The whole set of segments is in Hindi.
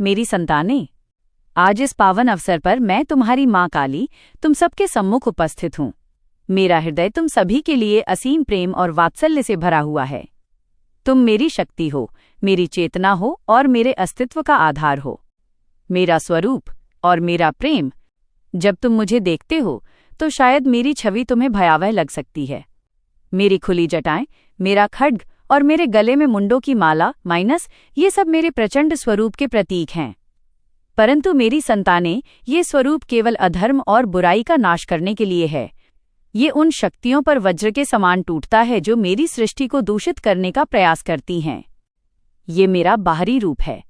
मेरी संतानें, आज इस पावन अवसर पर मैं तुम्हारी माँ काली तुम सबके सम्मुख उपस्थित हूँ। मेरा हृदय तुम सभी के लिए असीम प्रेम और वात्सल्य से भरा हुआ है। तुम मेरी शक्ति हो, मेरी चेतना हो और मेरे अस्तित्व का आधार हो, मेरा स्वरूप और मेरा प्रेम। जब तुम मुझे देखते हो तो शायद मेरी छवि तुम्हें भयावह लग सकती है। मेरी खुली जटाएं, मेरा खड्ग और मेरे गले में मुंडों की माला माइनस ये सब मेरे प्रचंड स्वरूप के प्रतीक हैं। परंतु मेरी संतानें, ये स्वरूप केवल अधर्म और बुराई का नाश करने के लिए है। ये उन शक्तियों पर वज्र के समान टूटता है जो मेरी सृष्टि को दूषित करने का प्रयास करती हैं। ये मेरा बाहरी रूप है,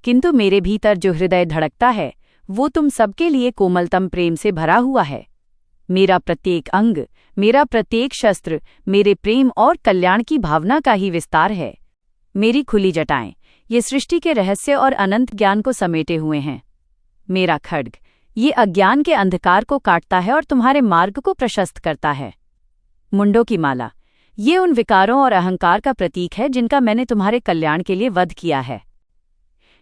किंतु मेरे भीतर जो हृदय धड़कता है वो तुम सबके लिए कोमलतम प्रेम से भरा हुआ है। मेरा प्रत्येक अंग, मेरा प्रत्येक शस्त्र मेरे प्रेम और कल्याण की भावना का ही विस्तार है। मेरी खुली जटाएं, ये सृष्टि के रहस्य और अनंत ज्ञान को समेटे हुए हैं। मेरा खड्ग, ये अज्ञान के अंधकार को काटता है और तुम्हारे मार्ग को प्रशस्त करता है। मुंडों की माला, ये उन विकारों और अहंकार का प्रतीक है जिनका मैंने तुम्हारे कल्याण के लिए वध किया है।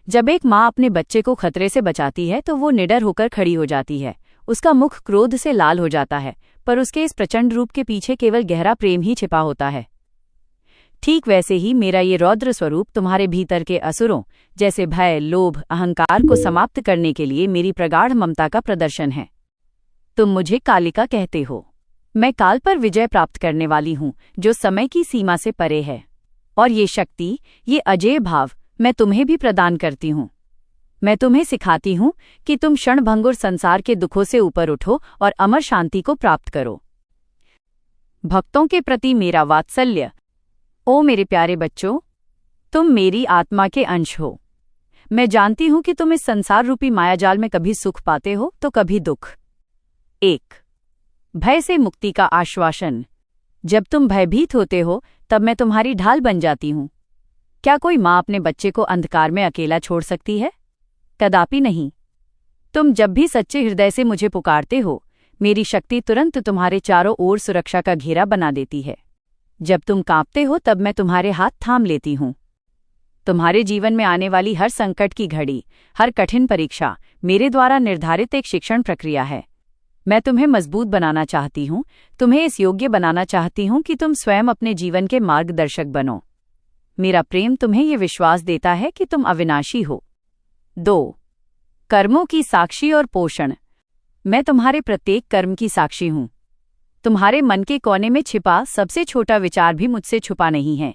जब एक माँ अपने बच्चे को खतरे से बचाती है तो वो निडर होकर खड़ी हो जाती है। उसका मुख क्रोध से लाल हो जाता है, पर उसके इस प्रचंड रूप के पीछे केवल गहरा प्रेम ही छिपा होता है। ठीक वैसे ही मेरा ये रौद्र स्वरूप तुम्हारे भीतर के असुरों जैसे भय, लोभ, अहंकार को समाप्त करने के लिए मेरी प्रगाढ़ ममता का प्रदर्शन है। तुम मुझे कालिका कहते हो। मैं काल पर विजय प्राप्त करने वाली हूँ जो समय की सीमा से परे है। और ये शक्ति, ये अजेय भाव मैं तुम्हें भी प्रदान करती हूँ। मैं तुम्हें सिखाती हूँ कि तुम क्षणभंगुर संसार के दुखों से ऊपर उठो और अमर शांति को प्राप्त करो। भक्तों के प्रति मेरा वात्सल्य। ओ मेरे प्यारे बच्चों, तुम मेरी आत्मा के अंश हो। मैं जानती हूं कि तुम इस संसार रूपी मायाजाल में कभी सुख पाते हो तो कभी दुख। 1. भय से मुक्ति का आश्वासन। जब तुम भयभीत होते हो तब मैं तुम्हारी ढाल बन जाती हूं। क्या कोई माँ अपने बच्चे को अंधकार में अकेला छोड़ सकती है? कदापि नहीं। तुम जब भी सच्चे हृदय से मुझे पुकारते हो, मेरी शक्ति तुरंत तुम्हारे चारों ओर सुरक्षा का घेरा बना देती है। जब तुम कांपते हो तब मैं तुम्हारे हाथ थाम लेती हूँ। तुम्हारे जीवन में आने वाली हर संकट की घड़ी, हर कठिन परीक्षा मेरे द्वारा निर्धारित एक शिक्षण प्रक्रिया है। मैं तुम्हें मजबूत बनाना चाहती हूँ, तुम्हें इस योग्य बनाना चाहती हूँ कि तुम स्वयं अपने जीवन के मार्गदर्शक बनो। मेरा प्रेम तुम्हें ये विश्वास देता है कि तुम अविनाशी हो। 2. कर्मों की साक्षी और पोषण। मैं तुम्हारे प्रत्येक कर्म की साक्षी हूँ। तुम्हारे मन के कोने में छिपा सबसे छोटा विचार भी मुझसे छुपा नहीं है।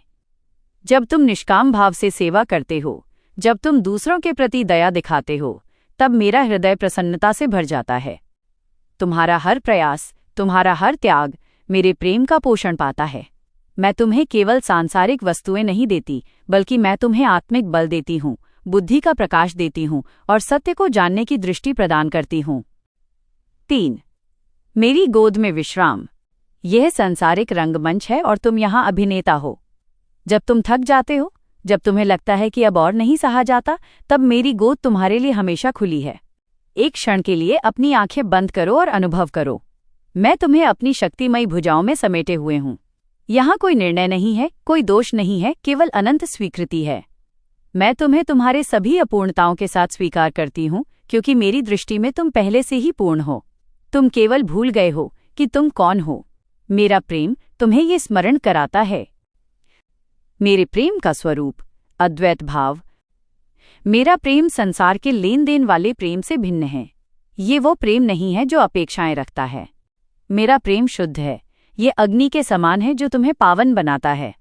जब तुम निष्काम भाव से सेवा करते हो, जब तुम दूसरों के प्रति दया दिखाते हो, तब मेरा हृदय प्रसन्नता से भर जाता है। तुम्हारा हर प्रयास, तुम्हारा हर त्याग मेरे प्रेम का पोषण पाता है। मैं तुम्हें केवल सांसारिक वस्तुएं नहीं देती, बल्कि मैं तुम्हें आत्मिक बल देती हूँ, बुद्धि का प्रकाश देती हूँ और सत्य को जानने की दृष्टि प्रदान करती हूँ। 3. मेरी गोद में विश्राम। यह संसारिक रंगमंच है और तुम यहाँ अभिनेता हो। जब तुम थक जाते हो, जब तुम्हें लगता है कि अब और नहीं सहा जाता, तब मेरी गोद तुम्हारे लिए हमेशा खुली है। एक क्षण के लिए अपनी आंखें बंद करो और अनुभव करो। मैं तुम्हें अपनी शक्तिमयी भुजाओं में समेटे हुए हूँ। यहाँ कोई निर्णय नहीं है, कोई दोष नहीं है, केवल अनंत स्वीकृति है। मैं तुम्हें तुम्हारे सभी अपूर्णताओं के साथ स्वीकार करती हूँ, क्योंकि मेरी दृष्टि में तुम पहले से ही पूर्ण हो। तुम केवल भूल गए हो कि तुम कौन हो। मेरा प्रेम तुम्हें ये स्मरण कराता है। मेरे प्रेम का स्वरूप, अद्वैत भाव। मेरा प्रेम संसार के लेन देन वाले प्रेम से भिन्न है। ये वो प्रेम नहीं है जो अपेक्षाएं रखता है। मेरा प्रेम शुद्ध है। ये अग्नि के समान है जो तुम्हें पावन बनाता है।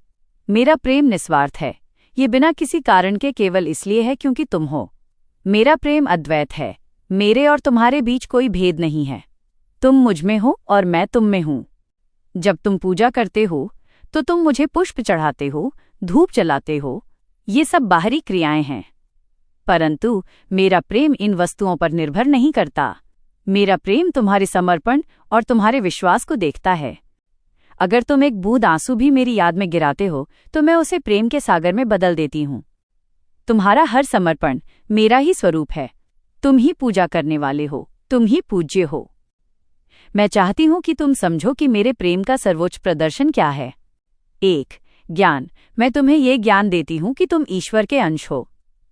मेरा प्रेम निस्वार्थ है। ये बिना किसी कारण के केवल इसलिए है क्योंकि तुम हो। मेरा प्रेम अद्वैत है। मेरे और तुम्हारे बीच कोई भेद नहीं है। तुम मुझ में हो और मैं तुम में हूँ। जब तुम पूजा करते हो तो तुम मुझे पुष्प चढ़ाते हो, धूप जलाते हो। ये सब बाहरी क्रियाएं हैं, परंतु मेरा प्रेम इन वस्तुओं पर निर्भर नहीं करता। मेरा प्रेम तुम्हारे समर्पण और तुम्हारे विश्वास को देखता है। अगर तुम एक बूंद आंसू भी मेरी याद में गिराते हो तो मैं उसे प्रेम के सागर में बदल देती हूँ। तुम्हारा हर समर्पण मेरा ही स्वरूप है। तुम ही पूजा करने वाले हो, तुम ही पूज्य हो। मैं चाहती हूँ कि तुम समझो कि मेरे प्रेम का सर्वोच्च प्रदर्शन क्या है। 1. ज्ञान। मैं तुम्हें ये ज्ञान देती हूँ कि तुम ईश्वर के अंश हो।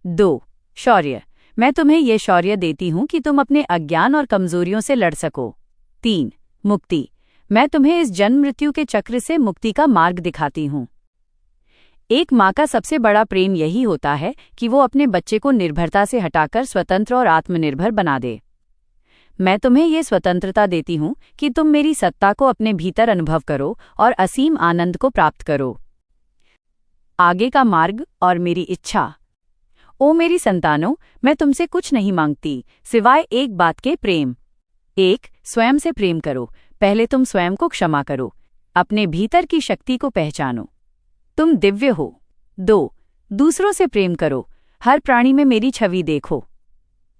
2. शौर्य। मैं तुम्हें ये शौर्य देती हूँ कि तुम अपने अज्ञान और कमजोरियों से लड़ सको। 3. मुक्ति। मैं तुम्हें इस जन्म मृत्यु के चक्र से मुक्ति का मार्ग दिखाती हूँ। एक माँ का सबसे बड़ा प्रेम यही होता है कि वो अपने बच्चे को निर्भरता से हटाकर स्वतंत्र और आत्मनिर्भर बना दे। मैं तुम्हें ये स्वतंत्रता देती हूँ कि तुम मेरी सत्ता को अपने भीतर अनुभव करो और असीम आनंद को प्राप्त करो। आगे का मार्ग और मेरी इच्छा। ओ मेरी संतानों, मैं तुमसे कुछ नहीं मांगती सिवाय एक बात के, प्रेम। 1. स्वयं से प्रेम करो। पहले तुम स्वयं को क्षमा करो, अपने भीतर की शक्ति को पहचानो, तुम दिव्य हो। 2. दूसरों से प्रेम करो। हर प्राणी में मेरी छवि देखो।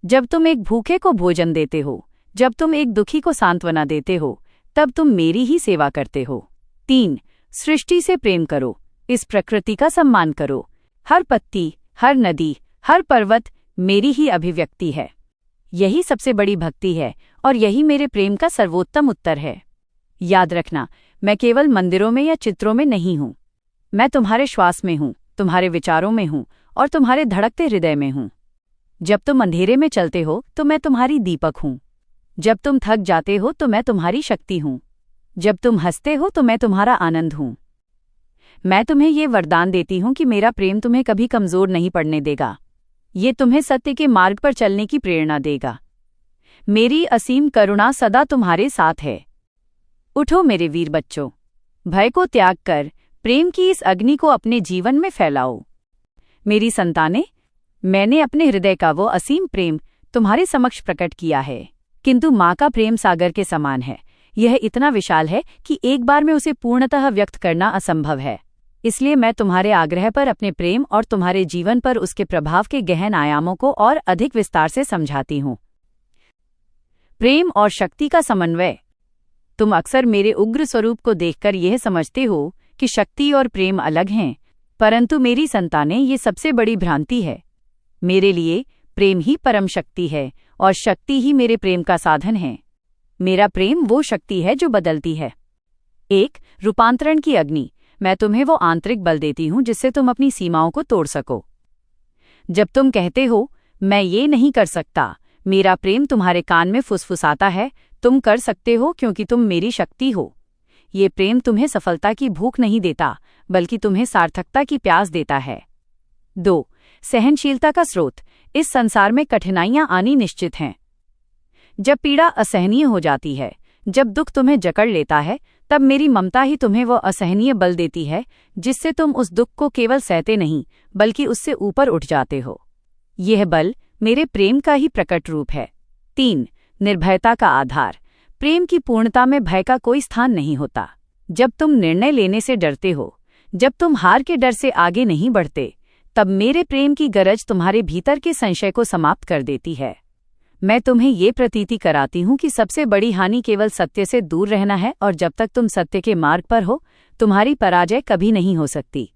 जब तुम एक भूखे को भोजन देते हो, जब तुम एक दुखी को सांत्वना देते हो, तब तुम मेरी ही सेवा करते हो। 3. सृष्टि से प्रेम करो। इस प्रकृति का सम्मान करो। हर पत्ती, हर नदी, हर पर्वत मेरी ही अभिव्यक्ति है। यही सबसे बड़ी भक्ति है और यही मेरे प्रेम का सर्वोत्तम उत्तर है। याद रखना, मैं केवल मंदिरों में या चित्रों में नहीं हूँ। मैं तुम्हारे श्वास में हूँ, तुम्हारे विचारों में हूँ और तुम्हारे धड़कते हृदय में हूँ। जब तुम अंधेरे में चलते हो तो मैं तुम्हारी दीपक हूँ। जब तुम थक जाते हो तो मैं तुम्हारी शक्ति हूँ। जब तुम हंसते हो तो मैं तुम्हारा आनंद हूँ। मैं तुम्हें ये वरदान देती हूँ कि मेरा प्रेम तुम्हें कभी कमजोर नहीं पड़ने देगा। ये तुम्हें सत्य के मार्ग पर चलने की प्रेरणा देगा। मेरी असीम करुणा सदा तुम्हारे साथ है। उठो मेरे वीर बच्चों, भय को त्याग कर प्रेम की इस अग्नि को अपने जीवन में फैलाओ। मेरी संतानें, मैंने अपने हृदय का वो असीम प्रेम तुम्हारे समक्ष प्रकट किया है, किंतु माँ का प्रेम सागर के समान है। यह इतना विशाल है कि एक बार में उसे पूर्णतः व्यक्त करना असंभव है। इसलिए मैं तुम्हारे आग्रह पर अपने प्रेम और तुम्हारे जीवन पर उसके प्रभाव के गहन आयामों को और अधिक विस्तार से समझाती हूँ। प्रेम और शक्ति का समन्वय। तुम अक्सर मेरे उग्र स्वरूप को देखकर यह समझते हो कि शक्ति और प्रेम अलग हैं, परंतु मेरी संतानें, ये सबसे बड़ी भ्रांति है। मेरे लिए प्रेम ही परम शक्ति है और शक्ति ही मेरे प्रेम का साधन है। मेरा प्रेम वो शक्ति है जो बदलती है। 1. रूपांतरण की अग्नि। मैं तुम्हें वो आंतरिक बल देती हूँ जिससे तुम अपनी सीमाओं को तोड़ सको। जब तुम कहते हो मैं ये नहीं कर सकता, मेरा प्रेम तुम्हारे कान में फुसफुसाता है, तुम कर सकते हो क्योंकि तुम मेरी शक्ति हो। ये प्रेम तुम्हें सफलता की भूख नहीं देता, बल्कि तुम्हें सार्थकता की प्यास देता है। 2. सहनशीलता का स्रोत। इस संसार में कठिनाइयां आनी निश्चित हैं। जब पीड़ा असहनीय हो जाती है, जब दुख तुम्हें जकड़ लेता है, तब मेरी ममता ही तुम्हें वो असहनीय बल देती है जिससे तुम उस दुख को केवल सहते नहीं बल्कि उससे ऊपर उठ जाते हो। यह बल मेरे प्रेम का ही प्रकट रूप है। 3. निर्भयता का आधार। प्रेम की पूर्णता में भय का कोई स्थान नहीं होता। जब तुम निर्णय लेने से डरते हो, जब तुम हार के डर से आगे नहीं बढ़ते, तब मेरे प्रेम की गरज तुम्हारे भीतर के संशय को समाप्त कर देती है। मैं तुम्हें ये प्रतीति कराती हूँ कि सबसे बड़ी हानि केवल सत्य से दूर रहना है और जब तक तुम सत्य के मार्ग पर हो, तुम्हारी पराजय कभी नहीं हो सकती।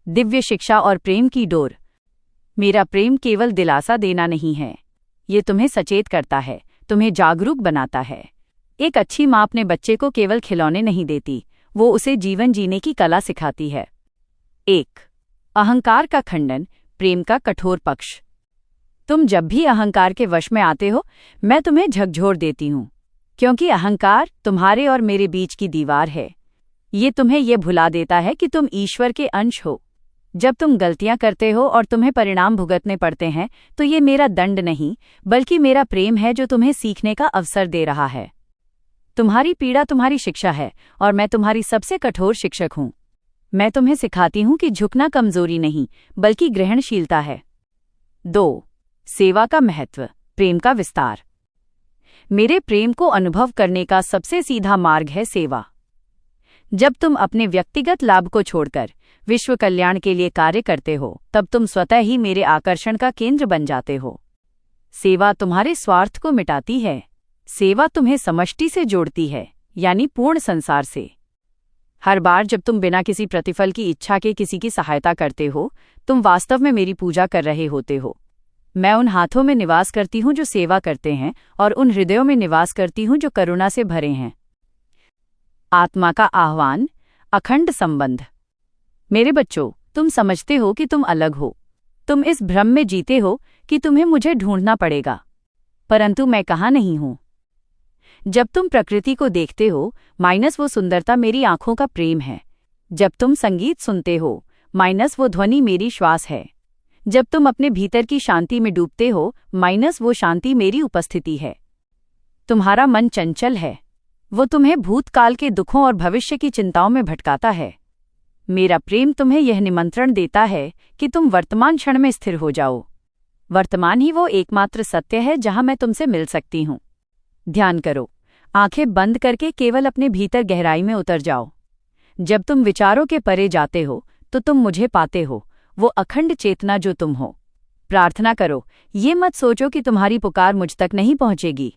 दिव्य शिक्षा और प्रेम की डोर। मेरा प्रेम केवल दिलासा देना नहीं है, ये तुम्हें सचेत करता है, तुम्हें जागरूक बनाता है। एक अच्छी माँ अपने बच्चे को केवल खिलौने नहीं देती, वो उसे जीवन जीने की कला सिखाती है। 1. अहंकार का खंडन, प्रेम का कठोर पक्ष। तुम जब भी अहंकार के वश में आते हो, मैं तुम्हें झकझोर देती हूँ, क्योंकि अहंकार तुम्हारे और मेरे बीच की दीवार है। ये तुम्हें यह भुला देता है कि तुम ईश्वर के अंश हो। जब तुम गलतियां करते हो और तुम्हें परिणाम भुगतने पड़ते हैं, तो ये मेरा दंड नहीं, बल्कि मेरा प्रेम है जो तुम्हें सीखने का अवसर दे रहा है। तुम्हारी पीड़ा तुम्हारी शिक्षा है और मैं तुम्हारी सबसे कठोर शिक्षक हूँ। मैं तुम्हें सिखाती हूँ कि झुकना कमजोरी नहीं, बल्कि ग्रहणशीलता है। 2. सेवा का महत्व, प्रेम का विस्तार। मेरे प्रेम को अनुभव करने का सबसे सीधा मार्ग है सेवा। जब तुम अपने व्यक्तिगत लाभ को छोड़कर विश्व कल्याण के लिए कार्य करते हो, तब तुम स्वतः ही मेरे आकर्षण का केंद्र बन जाते हो। सेवा तुम्हारे स्वार्थ को मिटाती है। सेवा तुम्हें समष्टि से जोड़ती है, यानी पूर्ण संसार से। हर बार जब तुम बिना किसी प्रतिफल की इच्छा के किसी की सहायता करते हो, तुम वास्तव में मेरी पूजा कर रहे होते हो। मैं उन हाथों में निवास करती हूँ जो सेवा करते हैं और उन हृदयों में निवास करती हूँ जो करुणा से भरे हैं। आत्मा का आह्वान, अखंड संबंध। मेरे बच्चों, तुम समझते हो कि तुम अलग हो, तुम इस भ्रम में जीते हो कि तुम्हें मुझे ढूंढना पड़ेगा, परंतु मैं कहाँ नहीं हूँ। जब तुम प्रकृति को देखते हो माइनस वो सुंदरता मेरी आंखों का प्रेम है। जब तुम संगीत सुनते हो माइनस वो ध्वनि मेरी श्वास है। जब तुम अपने भीतर की शांति में डूबते हो माइनस वो शांति मेरी उपस्थिति है। तुम्हारा मन चंचल है, वो तुम्हें भूतकाल के दुखों और भविष्य की चिंताओं में भटकाता है। मेरा प्रेम तुम्हें यह निमंत्रण देता है कि तुम वर्तमान क्षण में स्थिर हो जाओ। वर्तमान ही वो एकमात्र सत्य है जहां मैं तुमसे मिल सकती हूँ। ध्यान करो, आंखें बंद करके केवल अपने भीतर गहराई में उतर जाओ। जब तुम विचारों के परे जाते हो तो तुम मुझे पाते हो, वो अखंड चेतना जो तुम हो। प्रार्थना करो, ये मत सोचो कि तुम्हारी पुकार मुझ तक नहीं पहुंचेगी।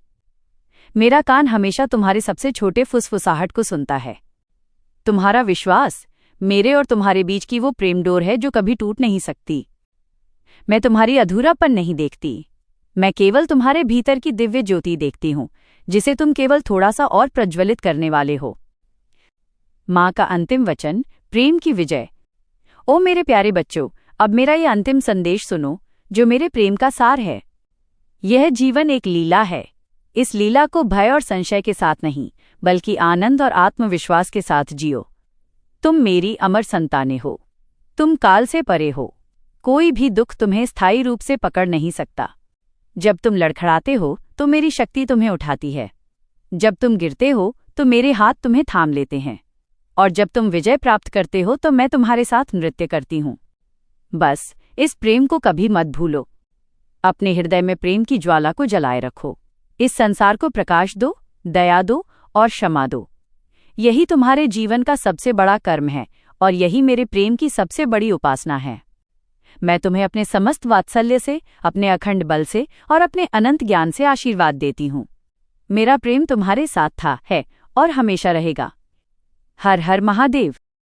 मेरा कान हमेशा तुम्हारे सबसे छोटे फुसफुसाहट को सुनता है। तुम्हारा विश्वास मेरे और तुम्हारे बीच की वो प्रेम डोर है जो कभी टूट नहीं सकती। मैं तुम्हारी अधूरापन नहीं देखती, मैं केवल तुम्हारे भीतर की दिव्य ज्योति देखती हूँ, जिसे तुम केवल थोड़ा सा और प्रज्वलित करने वाले हो। माँ का अंतिम वचन, प्रेम की विजय। ओ मेरे प्यारे बच्चों, अब मेरा ये अंतिम संदेश सुनो, जो मेरे प्रेम का सार है। यह जीवन एक लीला है। इस लीला को भय और संशय के साथ नहीं, बल्कि आनंद और आत्मविश्वास के साथ जियो। तुम मेरी अमर संतानें हो। तुम काल से परे हो। कोई भी दुख तुम्हें स्थायी रूप से पकड़ नहीं सकता। जब तुम लड़खड़ाते हो तो मेरी शक्ति तुम्हें उठाती है। जब तुम गिरते हो तो मेरे हाथ तुम्हें थाम लेते हैं। और जब तुम विजय प्राप्त करते हो तो मैं तुम्हारे साथ नृत्य करती हूँ। बस इस प्रेम को कभी मत भूलो। अपने हृदय में प्रेम की ज्वाला को जलाए रखो। इस संसार को प्रकाश दो, दया दो और क्षमा दो। यही तुम्हारे जीवन का सबसे बड़ा कर्म है और यही मेरे प्रेम की सबसे बड़ी उपासना है। मैं तुम्हें अपने समस्त वात्सल्य से, अपने अखंड बल से और अपने अनंत ज्ञान से आशीर्वाद देती हूँ। मेरा प्रेम तुम्हारे साथ था, है और हमेशा रहेगा। हर हर महादेव।